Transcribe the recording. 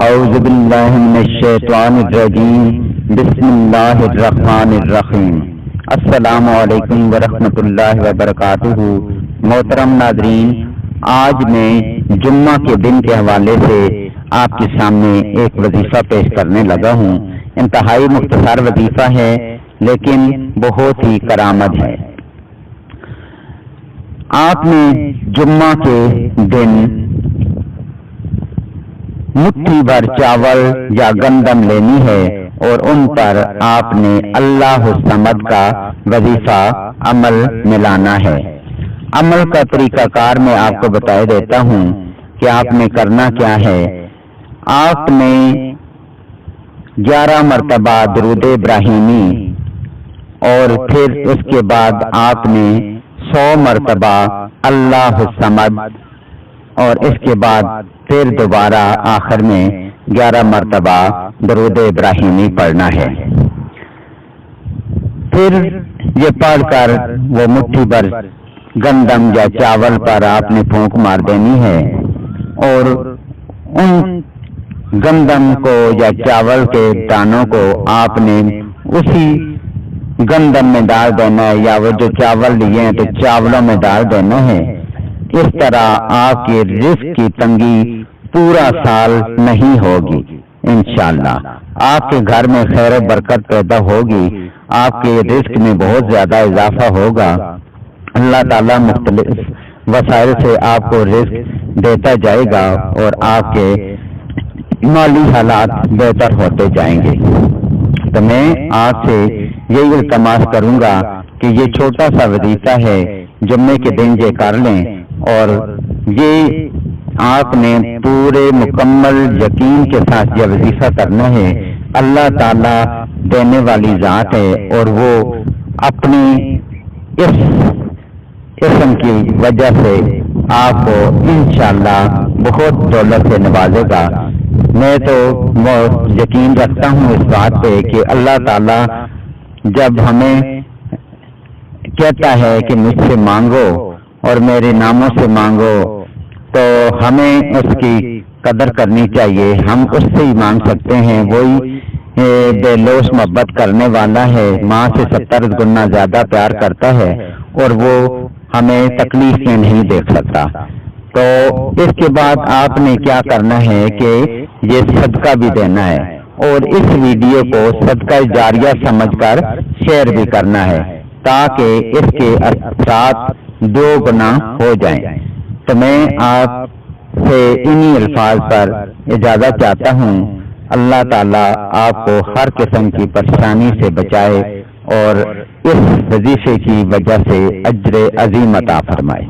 اعوذ باللہ من الشیطان الرجیم بسم اللہ الرحمن الرحیم السلام علیکم ورحمۃ اللہ وبرکاتہ۔ محترم ناظرین، آج میں جمعہ کے دن کے حوالے سے آپ کے سامنے ایک وظیفہ پیش کرنے لگا ہوں۔ انتہائی مختصر وظیفہ ہے لیکن بہت ہی کارآمد ہے۔ آپ نے جمعہ کے دن مٹھی بھر چاول یا گندم لینی ہے اور ان پر آپ نے اللہ الصمد کا وظیفہ عمل ملانا ہے۔ عمل کا طریقہ کار میں آپ کو بتا دیتا ہوں کہ آپ نے کرنا کیا ہے۔ آپ نے 11 مرتبہ درود ابراہیمی اور پھر اس کے بعد آپ نے 100 مرتبہ اللہ الصمد اور اس کے بعد پھر دوبارہ آخر میں 11 مرتبہ درود ابراہیمی پڑھنا ہے۔ پھر یہ پڑھ کر وہ مٹھی بھر گندم یا چاول پر آپ نے پھونک مار دینی ہے اور ان گندم کو یا چاول کے دانوں کو آپ نے اسی گندم میں ڈال دینا ہے یا وہ جو چاول لیے ہیں تو چاولوں میں ڈال دینا ہے۔ اس طرح آپ کے رزق کی تنگی پورا سال نہیں ہوگی انشاءاللہ۔ آپ کے گھر میں خیر و برکت پیدا ہوگی، آپ کے رزق میں بہت زیادہ اضافہ ہوگا۔ اللہ تعالیٰ مختلف وسائل سے آپ کو رزق دیتا جائے گا اور آپ کے مالی حالات بہتر ہوتے جائیں گے۔ تو میں آپ سے یہی التماس کروں گا کہ یہ چھوٹا سا وظیفہ ہے، جمعے کے دن یہ کر لیں اور یہ آپ نے پورے مکمل یقین کے ساتھ یہ وظیفہ کرنا ہے۔ اللہ تعالیٰ دینے والی ذات ہے اور وہ اپنی اس قسم کی وجہ سے آپ کو انشاءاللہ بہت دولت سے نوازے گا۔ میں تو یقین رکھتا ہوں اس بات پہ کہ اللہ تعالیٰ جب ہمیں کہتا ہے کہ مجھ سے مانگو اور میرے ناموں سے مانگو تو ہمیں اس کی قدر کرنی چاہیے۔ ہم اس سے ہی مانگ سکتے ہیں، وہی بے لوث محبت کرنے والا ہے، ماں سے 70 گنا زیادہ پیار کرتا ہے اور وہ ہمیں تکلیف میں نہیں دیکھ سکتا۔ تو اس کے بعد آپ نے کیا کرنا ہے کہ یہ صدقہ بھی دینا ہے اور اس ویڈیو کو صدقہ جاریہ سمجھ کر شیئر بھی کرنا ہے تاکہ اس کے اثرات 2 گنا ہو جائیں۔ تو میں آپ سے انہی الفاظ پر اجازت چاہتا ہوں۔ اللہ تعالیٰ آپ کو ہر قسم کی پریشانی سے بچائے اور اس وظیفے کی وجہ سے اجر عظیم عطا فرمائے۔